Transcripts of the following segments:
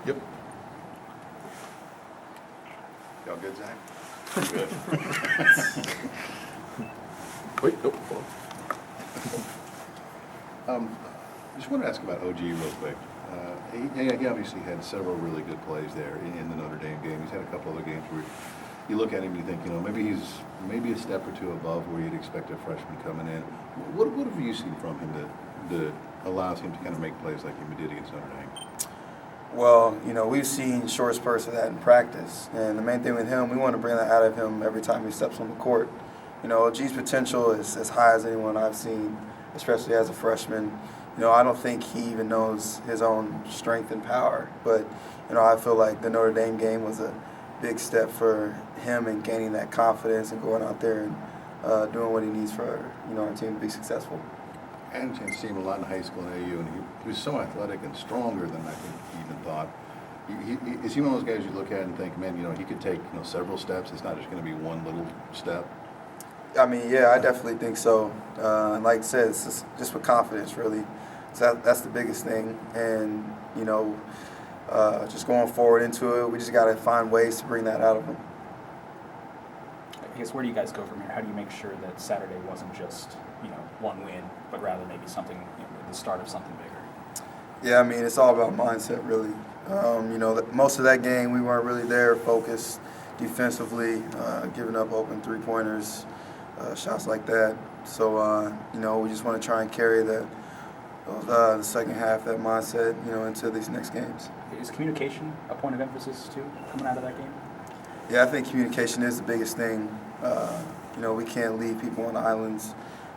Yep. Y'all good, Zach? Good. Wait, nope, hold on. Just want to ask about OG real quick. He obviously had several really good plays there in the Notre Dame game. He's had a couple other games where you look at him and you think, maybe he's a step or two above where you'd expect a freshman coming in. What have you seen from him that allows him to kind of make plays like he did against Notre Dame? Well, we've seen short spurts of that in practice, and the main thing with him, we want to bring that out of him every time he steps on the court. OG's potential is as high as anyone I've seen, especially as a freshman. I don't think he even knows his own strength and power, but I feel like the Notre Dame game was a big step for him in gaining that confidence and going out there and doing what he needs for our team to be successful. I had a chance to see him a lot in high school and AU, and he was so athletic and stronger than I think he even thought. Is he one of those guys you look at and think, man, he could take several steps? It's not just going to be one little step. I mean, yeah, I definitely think so. And like I said, it's just with confidence, really. So that's the biggest thing. And just going forward into it, we just got to find ways to bring that out of him. I guess where do you guys go from here? How do you make sure that Saturday wasn't just one win, but rather maybe something, the start of something bigger? Yeah, I mean, it's all about mindset, really. Most of that game, we weren't really there focused defensively, giving up open three-pointers, shots like that. So, we just want to try and carry the second half, that mindset, into these next games. Is communication a point of emphasis, too, coming out of that game? Yeah, I think communication is the biggest thing. We can't leave people on islands,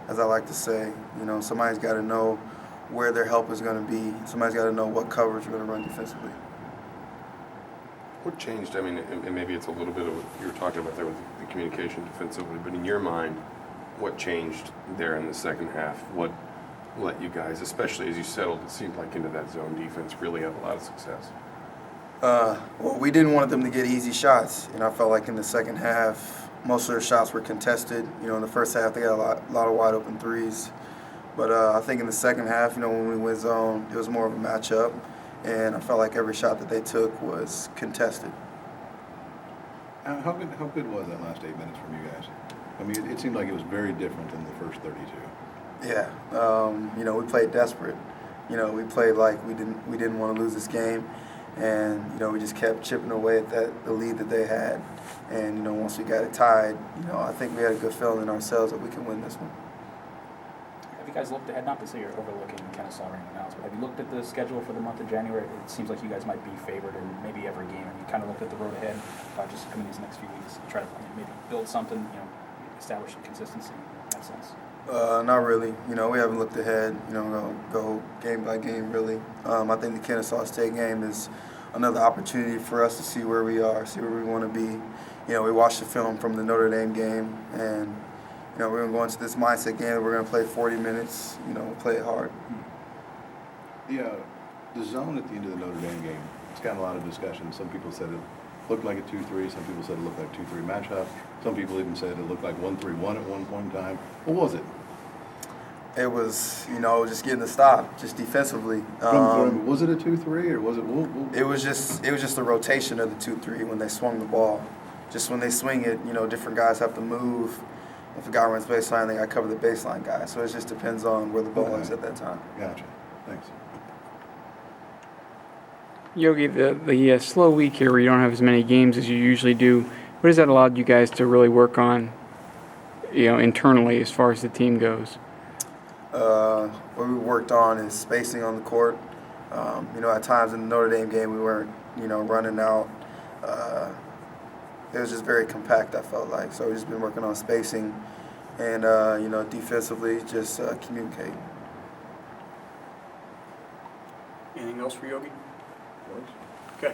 as I like to say. Somebody's got to know where their help is going to be. Somebody's got to know what coverage we're going to run defensively. What changed? I mean, and maybe it's a little bit of what you were talking about there with the communication defensively, but in your mind, what changed there in the second half? What let you guys, especially as you settled, it seemed like, into that zone defense, really have a lot of success? Well, we didn't want them to get easy shots. I felt like in the second half, most of their shots were contested. In the first half, they got a lot of wide open threes. But I think in the second half, when we went zone, it was more of a matchup. And I felt like every shot that they took was contested. How good was that last 8 minutes from you guys? I mean, it seemed like it was very different than the first 32. Yeah, we played desperate. We played like we didn't want to lose this game, and we just kept chipping away at the lead that they had. And once we got it tied, I think we had a good feeling in ourselves that we can win this one. Have you guys looked ahead? Not to say you're overlooking Kennesaw right now, but have you looked at the schedule for the month of January? It seems like you guys might be favored in maybe every game. Have you kind of looked at the road ahead, just coming these next few weeks, try to maybe build something, establish some consistency in that sense? Not really. We haven't looked ahead. Go game by game, really. I think the Kennesaw State game is another opportunity for us to see where we are, see where we want to be. We watched the film from the Notre Dame game, and we're going to go into this mindset game. We're going to play 40 minutes. Play it hard. The zone at the end of the Notre Dame game, it's got a lot of discussion. Some people said it looked like a 2-3. Some people said it looked like a 2-3 matchup. Some people even said it looked like 1-3-1 at one point in time. What was it? It was, just getting the stop, just defensively. Was it a 2-3 or was it? It was just the rotation of the 2-3 when they swung the ball. Just when they swing it, different guys have to move. If a guy runs baseline, they got to cover the baseline guy. So it just depends on where the ball is at that time. Gotcha. Thanks. Yogi, the slow week here where you don't have as many games as you usually do, what has that allowed you guys to really work on, internally as far as the team goes? What we worked on is spacing on the court. At times in the Notre Dame game, we weren't, running out. It was just very compact, I felt like. So we've just been working on spacing and, defensively, just communicating. Anything else for Yogi? Okay.